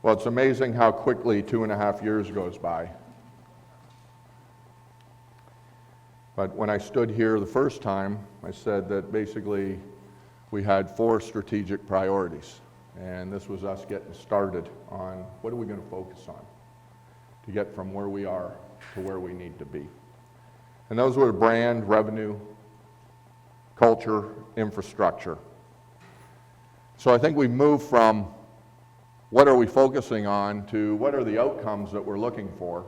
Well, it's amazing how quickly 2.5 years goes by. But when I stood here the first time, I said that basically we had 4 strategic priorities. And this was us getting started on what are we going to focus on to get from where we are to where we need to be. And those were brand, revenue, culture, infrastructure. So I think we moved from what are we focusing on to what are the outcomes that we're looking for.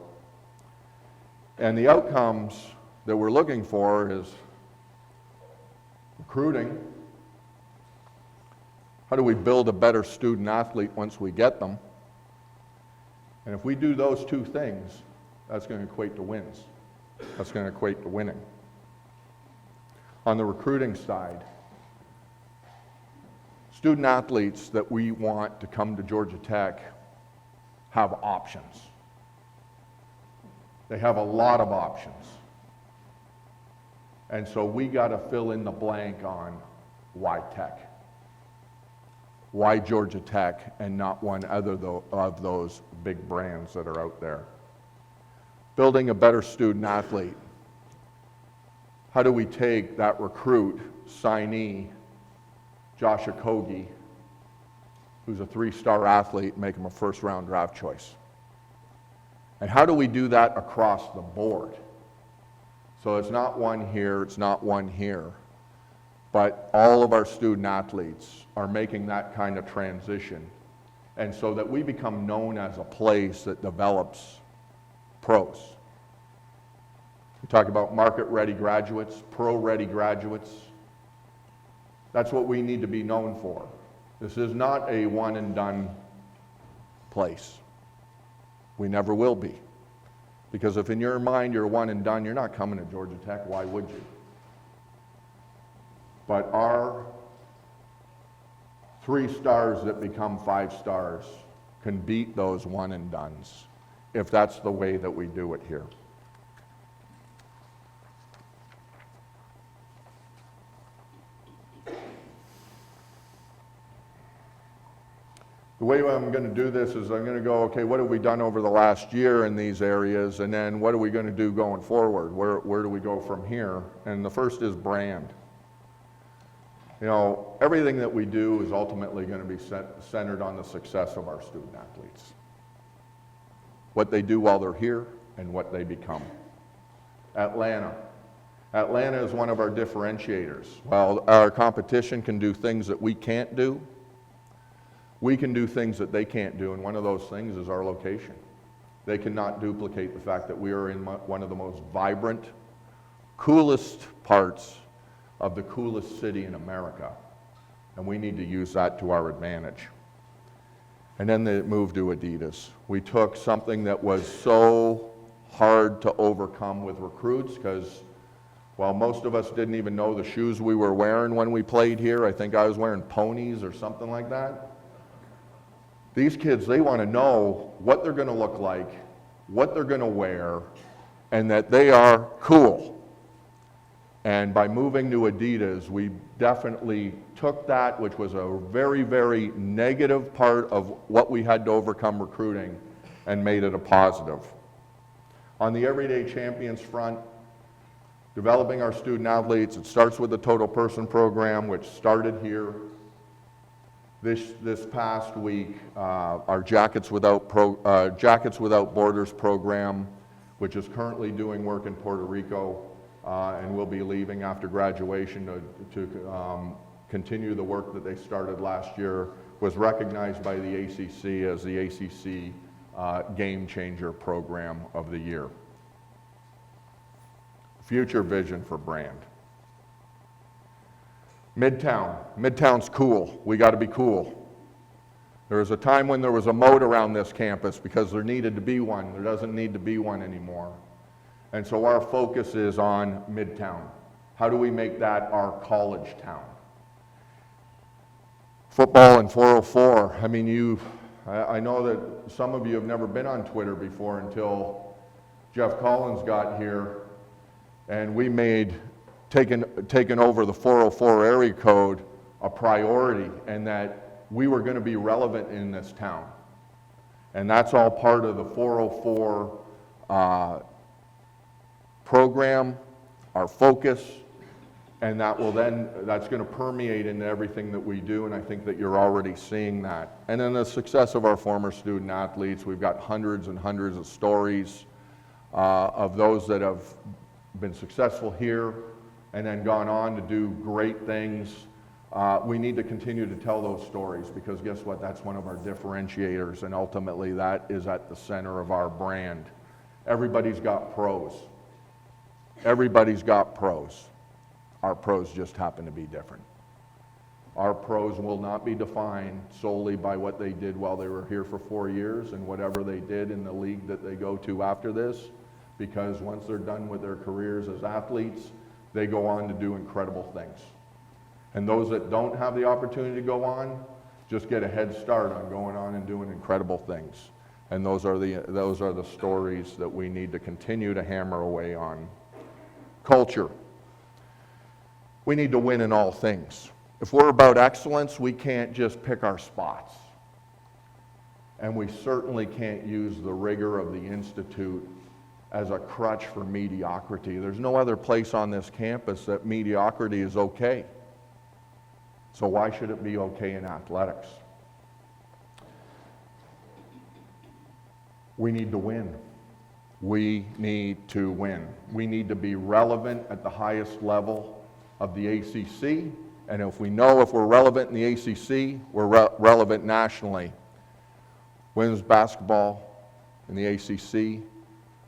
And the outcomes that we're looking for is recruiting. How do we build a better student athlete once we get them? And if we do those 2 things, that's going to equate to wins. That's going to equate to winning. On the recruiting side, student athletes that we want to come to Georgia Tech have options. They have a lot of options. And so we got to fill in the blank on why Tech. Why Georgia Tech and not one other of those big brands that are out there. Building a better student athlete. How do we take that recruit, signee, Josh Okogie, who's a 3-star athlete, make him a first-round draft choice? And how do we do that across the board? So it's not one here, it's not one here, but all of our student athletes are making that kind of transition. And so that we become known as a place that develops pros. We talk about market-ready graduates, pro-ready graduates. That's what we need to be known for. This is not a one-and-done place. We never will be. Because if in your mind you're one and done, you're not coming to Georgia Tech, why would you? But our 3 stars that become 5 stars can beat those one and dones if that's the way that we do it here. The way I'm going to do this is I'm going to go, okay, what have we done over the last year in these areas, and then what are we going to do going forward? Where do we go from here? And the first is brand. You know, everything that we do is ultimately going to be centered on the success of our student athletes. What they do while they're here and what they become. Atlanta. Atlanta is one of our differentiators. While our competition can do things that we can't do, we can do things that they can't do, and one of those things is our location. They cannot duplicate the fact that we are in one of the most vibrant, coolest parts of the coolest city in America, and we need to use that to our advantage. And then they moved to Adidas. We took something that was so hard to overcome with recruits, because while most of us didn't even know the shoes we were wearing when we played here, I think I was wearing ponies or something like that. These kids, they want to know what they're going to look like, what they're going to wear, and that they are cool. And by moving to Adidas, we definitely took that, which was a very, very negative part of what we had to overcome recruiting, and made it a positive. On the Everyday Champions front, developing our student athletes, it starts with the Total Person program, which started here. This past week, our Jackets Without Borders program, which is currently doing work in Puerto Rico, and will be leaving after graduation to continue the work that they started last year, was recognized by the ACC as the ACC Game Changer Program of the Year. Future vision for brand. Midtown's cool. We got to be cool. There was a time when there was a moat around this campus because there needed to be one. There doesn't need to be one anymore. And so our focus is on Midtown. How do we make that our college town? Football and 404. I mean, I know that some of you have never been on Twitter before until Jeff Collins got here, and we made taken over the 404 area code a priority, and that we were going to be relevant in this town. And that's all part of the 404 program, our focus, and that's going to permeate into everything that we do, and I think that you're already seeing that. And then the success of our former student athletes, we've got hundreds and hundreds of stories of those that have been successful here and then gone on to do great things. We need to continue to tell those stories, because guess what? That's one of our differentiators, and ultimately that is at the center of our brand. Everybody's got pros. Everybody's got pros. Our pros just happen to be different. Our pros will not be defined solely by what they did while they were here for 4 years and whatever they did in the league that they go to after this, because once they're done with their careers as athletes, they go on to do incredible things. And those that don't have the opportunity to go on, just get a head start on going on and doing incredible things. And those are the stories that we need to continue to hammer away on. Culture. We need to win in all things. If we're about excellence, we can't just pick our spots. And we certainly can't use the rigor of the Institute as a crutch for mediocrity. There's no other place on this campus that mediocrity is okay. So why should it be okay in athletics? We need to win. We need to win. We need to be relevant at the highest level of the ACC, and if we're relevant in the ACC, we're relevant nationally. Women's basketball in the ACC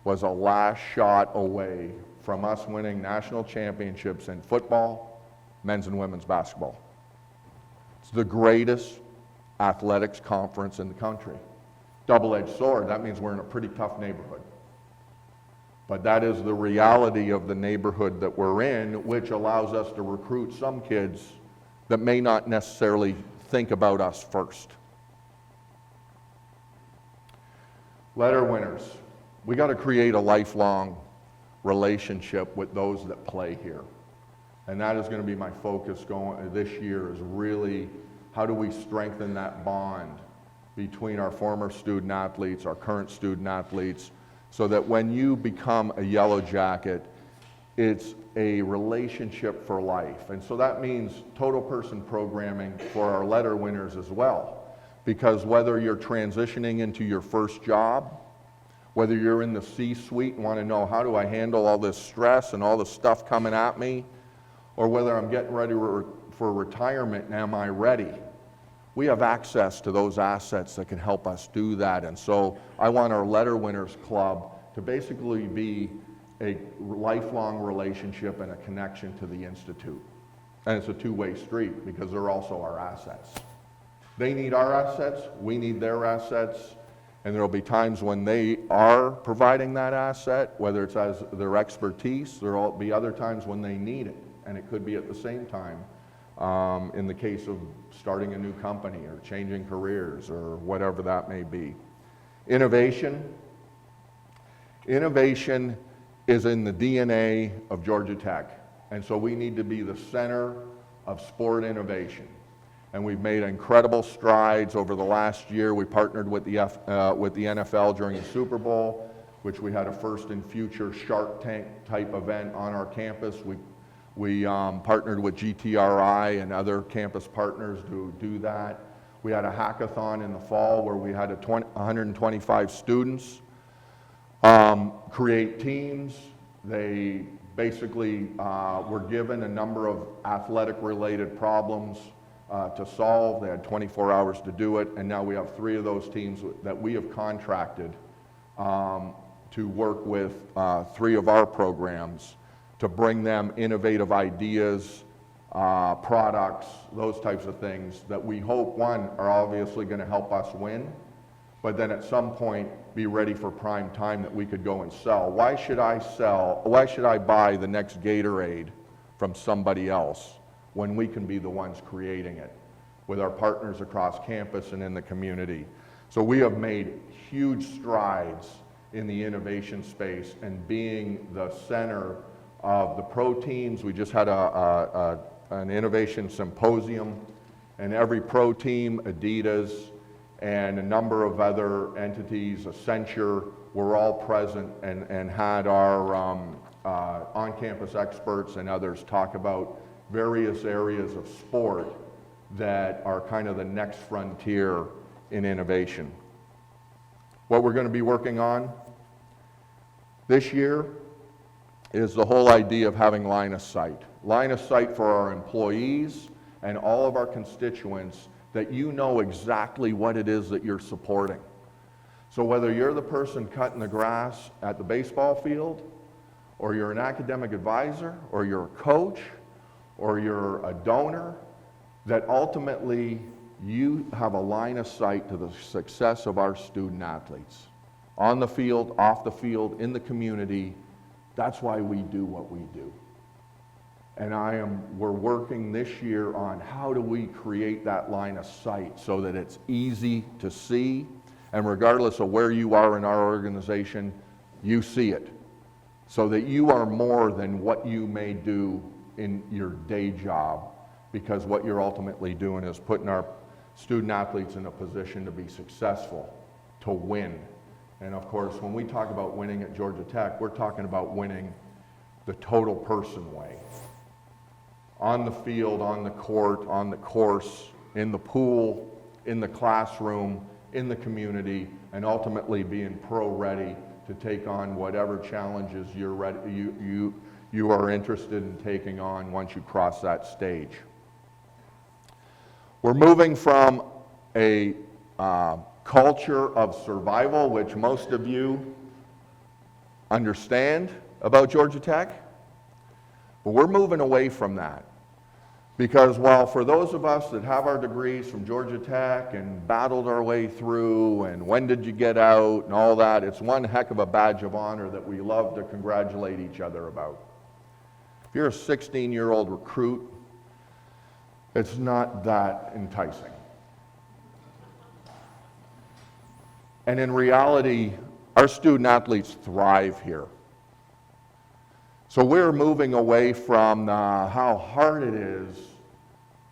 was a last shot away from us winning national championships in football, men's and women's basketball. It's the greatest athletics conference in the country. Double-edged sword, that means we're in a pretty tough neighborhood. But that is the reality of the neighborhood that we're in, which allows us to recruit some kids that may not necessarily think about us first. Letter winners. We got to create a lifelong relationship with those that play here. And that is going to be my focus this year, is really how do we strengthen that bond between our former student athletes, our current student athletes, so that when you become a Yellow Jacket, it's a relationship for life. And so that means total person programming for our letter winners as well. Because whether you're transitioning into your first job, whether you're in the C-suite and want to know how do I handle all this stress and all the stuff coming at me, or whether I'm getting ready for retirement and am I ready? We have access to those assets that can help us do that. And so I want our Letter Winners Club to basically be a lifelong relationship and a connection to the Institute. And it's a two-way street, because they're also our assets. They need our assets, we need their assets, and there'll be times when they are providing that asset, whether it's as their expertise, there'll be other times when they need it, and it could be at the same time. In the case of starting a new company or changing careers or whatever that may be. Innovation. Innovation is in the DNA of Georgia Tech. And so we need to be the center of sport innovation. And we've made incredible strides over the last year. We partnered with the NFL during the Super Bowl, which we had a first in future Shark Tank type event on our campus. We partnered with GTRI and other campus partners to do that. We had a hackathon in the fall where we had 125 students create teams. They basically were given a number of athletic-related problems to solve. They had 24 hours to do it, and now we have 3 of those teams that we have contracted to work with 3 of our programs to bring them innovative ideas, products, those types of things that we hope, one, are obviously going to help us win, but then at some point be ready for prime time that we could go and sell. Why should I buy the next Gatorade from somebody else when we can be the ones creating it with our partners across campus and in the community? So we have made huge strides in the innovation space and being the center of the pro teams. We just had an innovation symposium, and every pro team, Adidas, and a number of other entities, Accenture, were all present and had our on-campus experts and others talk about various areas of sport that are kind of the next frontier in innovation. What we're going to be working on this year is the whole idea of having line of sight. Line of sight for our employees and all of our constituents, that you know exactly what it is that you're supporting. So whether you're the person cutting the grass at the baseball field, or you're an academic advisor, or you're a coach, or you're a donor, that ultimately you have a line of sight to the success of our student athletes. On the field, off the field, in the community. That's why we do what we do. And we're working this year on how do we create that line of sight so that it's easy to see, and regardless of where you are in our organization, you see it. So that you are more than what you may do in your day job, because what you're ultimately doing is putting our student athletes in a position to be successful, to win. And of course, when we talk about winning at Georgia Tech, we're talking about winning the total person way. On the field, on the court, on the course, in the pool, in the classroom, in the community, and ultimately being pro-ready to take on whatever challenges you're ready, you are interested in taking on once you cross that stage. We're moving from a culture of survival, which most of you understand about Georgia Tech, but we're moving away from that. Because while for those of us that have our degrees from Georgia Tech and battled our way through and when did you get out and all that, it's one heck of a badge of honor that we love to congratulate each other about. If you're a 16-year-old recruit, it's not that enticing. And in reality, our student athletes thrive here. So we're moving away from how hard it is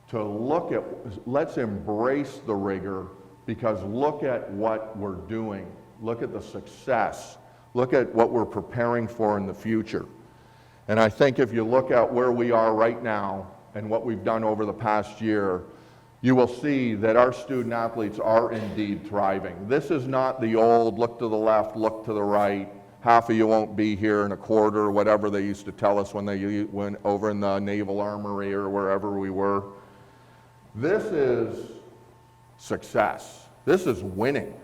to look at, let's embrace the rigor, because look at what we're doing. Look at the success. Look at what we're preparing for in the future. And I think if you look at where we are right now and what we've done over the past year, you will see that our student athletes are indeed thriving. This is not the old look to the left, look to the right, half of you won't be here in a quarter, or whatever they used to tell us when they went over in the Naval Armory or wherever we were. This is success. This is winning.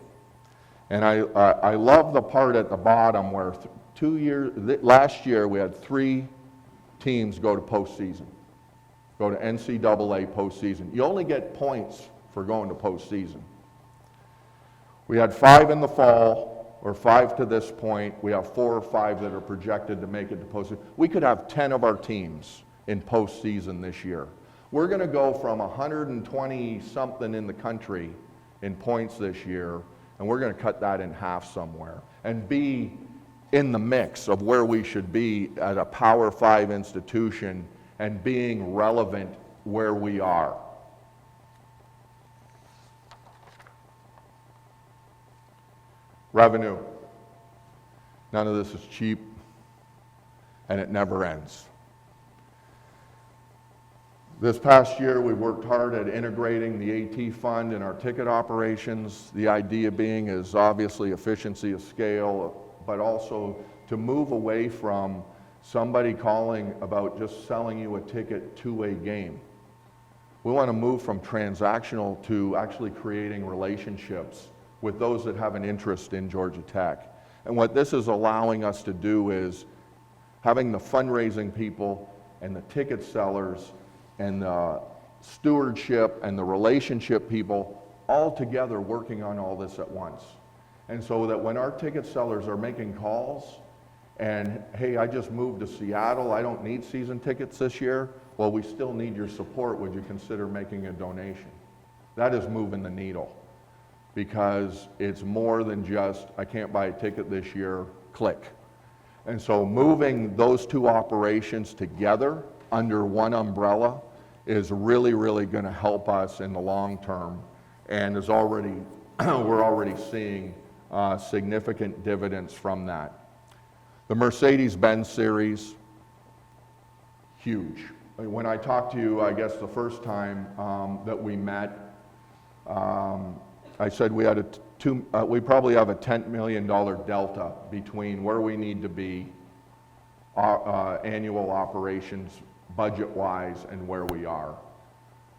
And I love the part at the bottom where last year we had 3 teams go to postseason, go to NCAA postseason. You only get points for going to postseason. We had 5 in the fall, or 5 to this point. We have 4 or 5 that are projected to make it to postseason. We could have 10 of our teams in postseason this year. We're going to go from 120-something in the country in points this year, and we're going to cut that in half somewhere and be in the mix of where we should be at a Power 5 institution and being relevant where we are. Revenue. None of this is cheap, and it never ends. This past year, we worked hard at integrating the AT fund in our ticket operations. The idea being is obviously efficiency of scale, but also to move away from somebody calling about just selling you a ticket to a game. We want to move from transactional to actually creating relationships with those that have an interest in Georgia Tech. And what this is allowing us to do is having the fundraising people and the ticket sellers and the stewardship and the relationship people all together working on all this at once. And so that when our ticket sellers are making calls and, hey, I just moved to Seattle, I don't need season tickets this year, well, we still need your support. Would you consider making a donation? That is moving the needle, because it's more than just, I can't buy a ticket this year, click. And so moving those 2 operations together under one umbrella is really, really going to help us in the long term, and is already we're already seeing significant dividends from that. The Mercedes-Benz series, huge. When I talked to you, I guess the first time that we met, I said we had we probably have a $10 million delta between where we need to be annual operations budget-wise and where we are.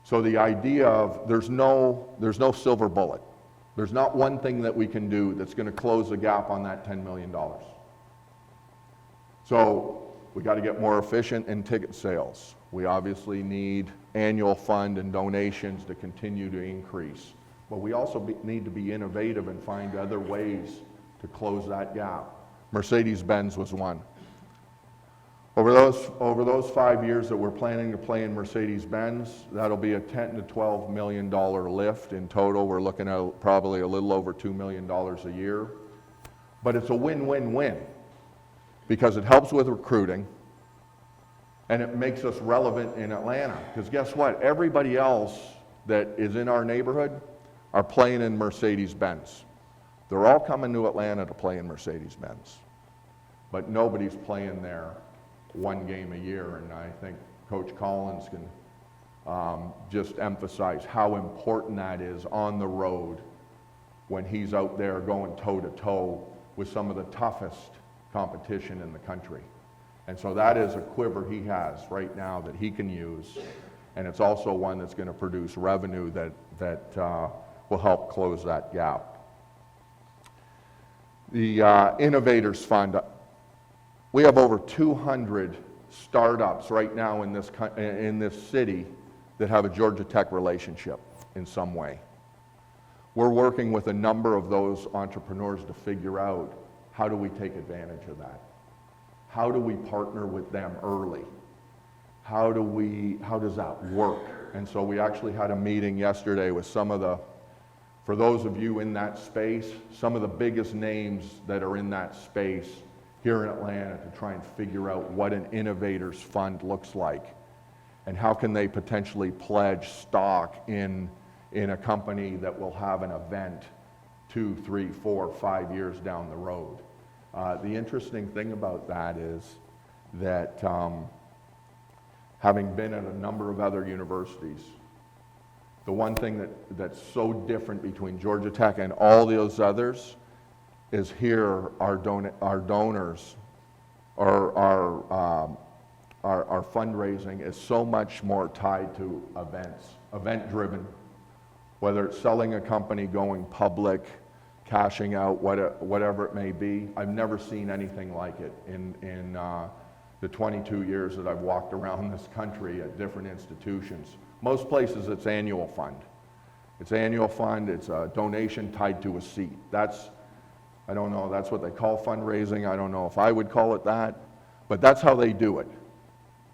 So the idea of there's no silver bullet. There's not one thing that we can do that's going to close the gap on that $10 million. So we got to get more efficient in ticket sales. We obviously need annual fund and donations to continue to increase. But we also need to be innovative and find other ways to close that gap. Mercedes-Benz was one. Over those 5 years that we're planning to play in Mercedes-Benz, that'll be a $10 to $12 million lift in total. We're looking at probably a little over $2 million a year. But it's a win-win-win because it helps with recruiting and it makes us relevant in Atlanta. Because guess what? Everybody else that is in our neighborhood are playing in Mercedes-Benz. They're all coming to Atlanta to play in Mercedes-Benz. But nobody's playing there one game a year, and I think Coach Collins can just emphasize how important that is on the road when he's out there going toe-to-toe with some of the toughest competition in the country. And so that is a quiver he has right now that he can use, and it's also one that's going to produce revenue that will help close that gap. The Innovators Fund, we have over 200 startups right now in this city that have a Georgia Tech relationship in some way. We're working with a number of those entrepreneurs to figure out how do we take advantage of that? How do we partner with them early? How does that work? And so we actually had a meeting yesterday with for those of you in that space, some of the biggest names that are in that space here in Atlanta to try and figure out what an Innovators Fund looks like and how can they potentially pledge stock in a company that will have an event 2, 3, 4, 5 years down the road. The interesting thing about that is that having been at a number of other universities, the one thing that's so different between Georgia Tech and all those others is here our donors, our fundraising is so much more tied to events, event-driven, whether it's selling a company, going public, cashing out, whatever it may be. I've never seen anything like it in the 22 years that I've walked around this country at different institutions. Most places it's annual fund. It's annual fund, it's a donation tied to a seat. I don't know, that's what they call fundraising. I don't know if I would call it that, but that's how they do it.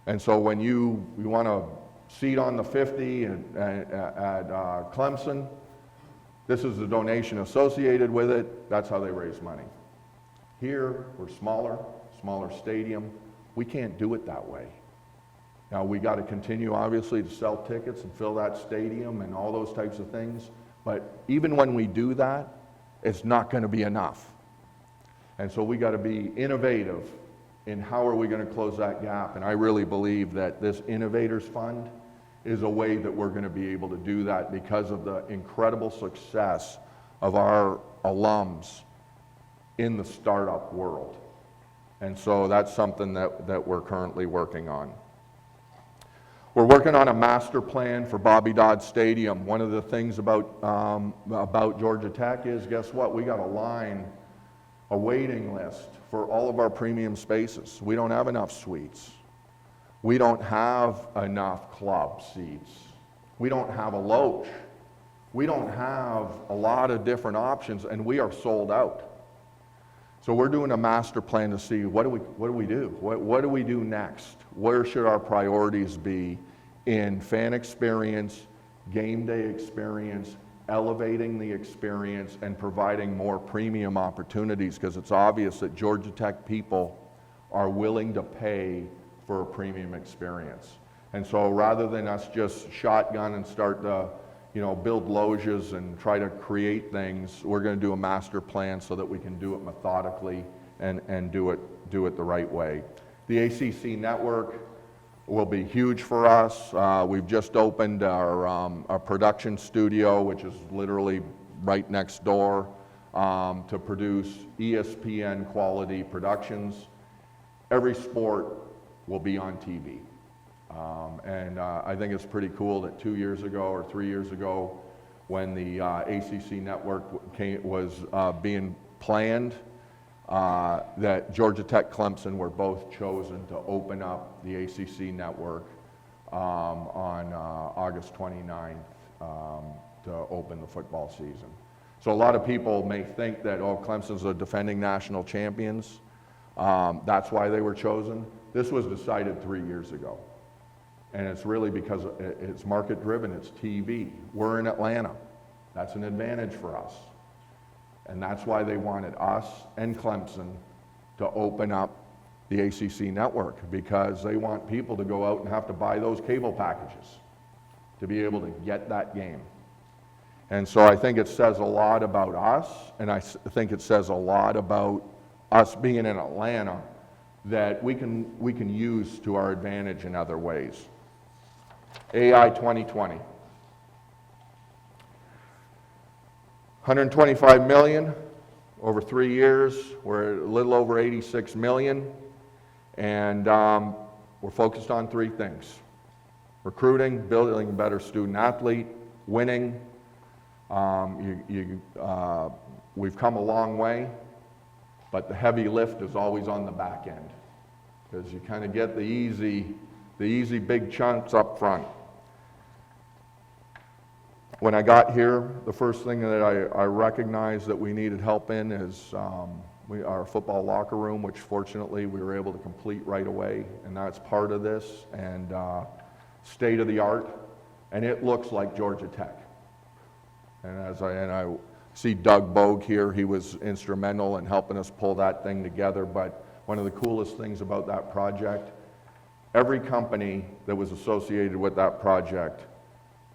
And so when you want a seat on the 50 at Clemson, this is the donation associated with it. That's how they raise money. Here, we're smaller stadium. We can't do it that way. Now, we got to continue, obviously, to sell tickets and fill that stadium and all those types of things. But even when we do that, it's not going to be enough. And so we got to be innovative in how are we going to close that gap. And I really believe that this Innovators Fund is a way that we're going to be able to do that because of the incredible success of our alums in the startup world. And so that's something that we're currently working on. We're working on a master plan for Bobby Dodd Stadium. One of the things about Georgia Tech is, guess what? We got a waiting list for all of our premium spaces. We don't have enough suites. We don't have enough club seats. We don't have a loge. We don't have a lot of different options, and we are sold out. So we're doing a master plan to see what do we do? What do we do next? Where should our priorities be in fan experience, game day experience, elevating the experience, and providing more premium opportunities? Because it's obvious that Georgia Tech people are willing to pay for a premium experience. And so rather than us just shotgun and start to build loges and try to create things. We're going to do a master plan so that we can do it methodically and do it the right way. The ACC network will be huge for us. We've just opened our production studio, which is literally right next door, to produce ESPN quality productions. Every sport will be on TV. And I think it's pretty cool that 2 years ago or 3 years ago, when the ACC network was being planned, that Georgia Tech, Clemson were both chosen to open up the ACC network on August 29th to open the football season. So a lot of people may think that, oh, Clemson's the defending national champions. That's why they were chosen. This was decided 3 years ago. And it's really because it's market driven, it's TV. We're in Atlanta. That's an advantage for us. And that's why they wanted us and Clemson to open up the ACC network, because they want people to go out and have to buy those cable packages to be able to get that game. And so I think it says a lot about us, and I think it says a lot about us being in Atlanta that we can use to our advantage in other ways. AI 2020. $125 million over 3 years. We're a little over $86 million. And we're focused on 3 things: recruiting, building a better student athlete, winning. We've come a long way, but the heavy lift is always on the back end, because you kind of get the easy big chunks up front. When I got here, the first thing that I recognized that we needed help in is our football locker room, which fortunately we were able to complete right away, and that's part of this, and state of the art, and it looks like Georgia Tech. And I see Doug Bogue here, he was instrumental in helping us pull that thing together, but one of the coolest things about that project, every company that was associated with that project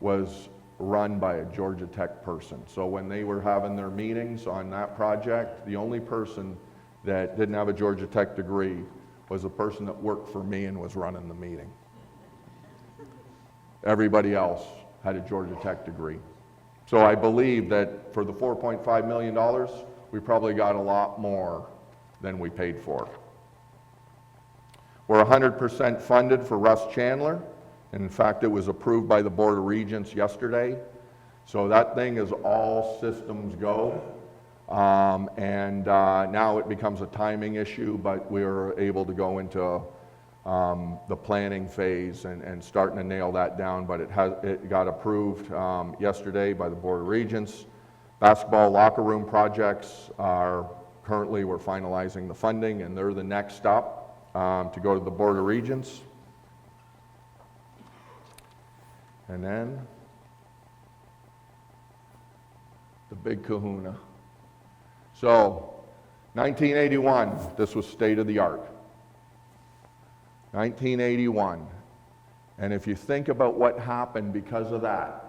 was run by a Georgia Tech person. So when they were having their meetings on that project, the only person that didn't have a Georgia Tech degree was the person that worked for me and was running the meeting. Everybody else had a Georgia Tech degree. So I believe that for the $4.5 million, we probably got a lot more than we paid for. We're 100% funded for Russ Chandler. In fact, it was approved by the Board of Regents yesterday. So that thing is all systems go. Now it becomes a timing issue, but we were able to go into the planning phase and starting to nail that down, but it got approved yesterday by the Board of Regents. Basketball locker room projects are currently, we're finalizing the funding, and they're the next stop to go to the Board of Regents. And then the big kahuna. So 1981, this was state of the art. 1981. And if you think about what happened because of that,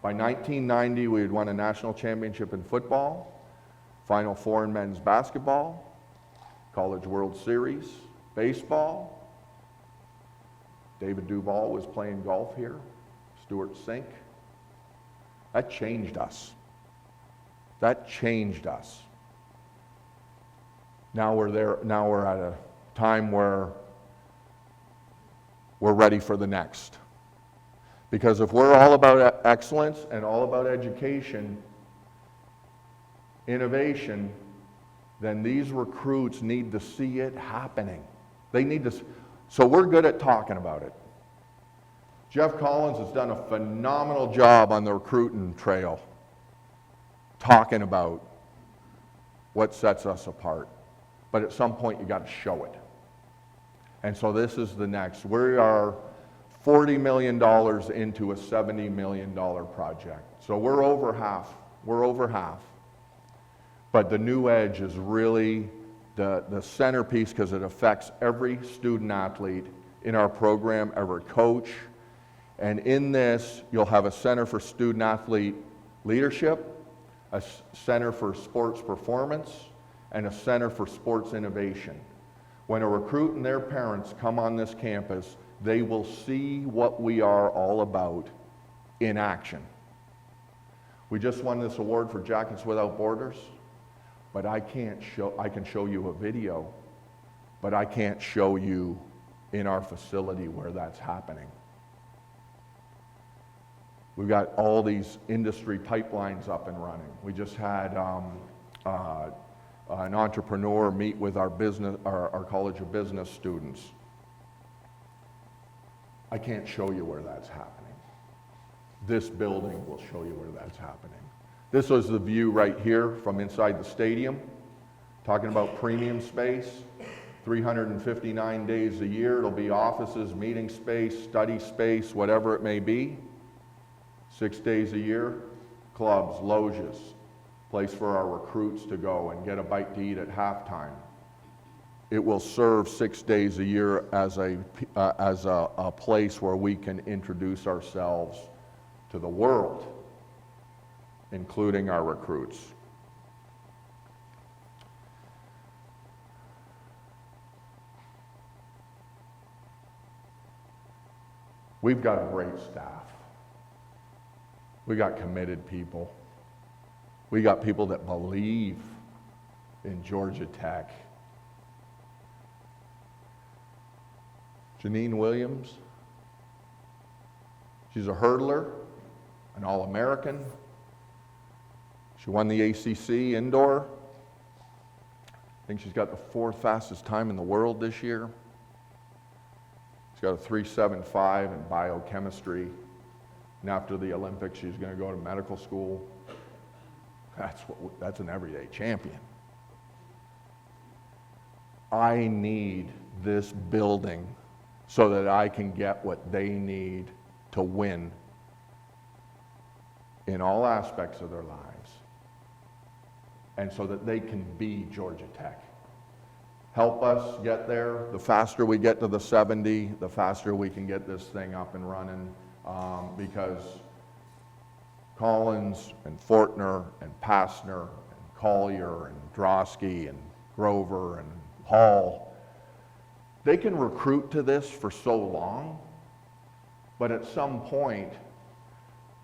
by 1990 we had won a national championship in football, Final Four in men's basketball, College World Series, baseball. David Duval was playing golf here, Stuart Sink. That changed us. That changed us. Now we're there, now we're at a time where we're ready for the next. Because if we're all about excellence and all about education, innovation, then these recruits need to see it happening. They need to. So we're good at talking about it. Jeff Collins has done a phenomenal job on the recruiting trail, talking about what sets us apart. But at some point you got to show it. And so this is the next. We are $40 million into a $70 million project. So we're over half. We're over half. But the New Edge is really the centerpiece, because it affects every student athlete in our program, every coach, And in this, you'll have a Center for Student Athlete Leadership, a Center for Sports Performance, and a Center for Sports Innovation. When a recruit and their parents come on this campus, they will see what we are all about in action. We just won this award for Jackets Without Borders, but I can show you a video, but I can't show you in our facility where that's happening. We've got all these industry pipelines up and running. We just had an entrepreneur meet with our College of Business students. I can't show you where that's happening. This building will show you where that's happening. This was the view right here from inside the stadium, talking about premium space. 359 days a year, it'll be offices, meeting space, study space, whatever it may be. 6 days a year, clubs, loges, place for our recruits to go and get a bite to eat at halftime. It will serve 6 days a year as a place where we can introduce ourselves to the world, including our recruits. We've got a great staff. We got committed people. We got people that believe in Georgia Tech. Janine Williams, she's a hurdler, an All-American. She won the ACC indoor. I think she's got the 4th fastest time in the world this year. She's got a 3.75 in biochemistry. And after the Olympics, she's going to go to medical school. That's an everyday champion. I need this building so that I can get what they need to win in all aspects of their lives, and so that they can be Georgia Tech. Help us get there. The faster we get to the 70, the faster we can get this thing up and running, because Collins and Fortner and Passner and Collier and Drosky and Grover and Hall, they can recruit to this for so long, but at some point,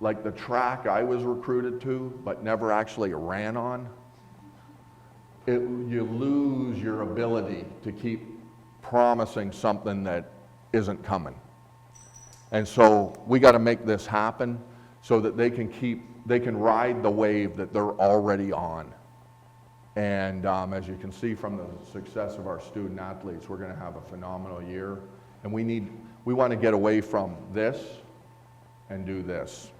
like the track I was recruited to but never actually ran on, you lose your ability to keep promising something that isn't coming. And so we got to make this happen so that they can ride the wave that they're already on. And as you can see from the success of our student athletes, we're going to have a phenomenal year. And we want to get away from this and do this.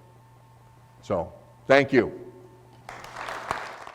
So, thank you.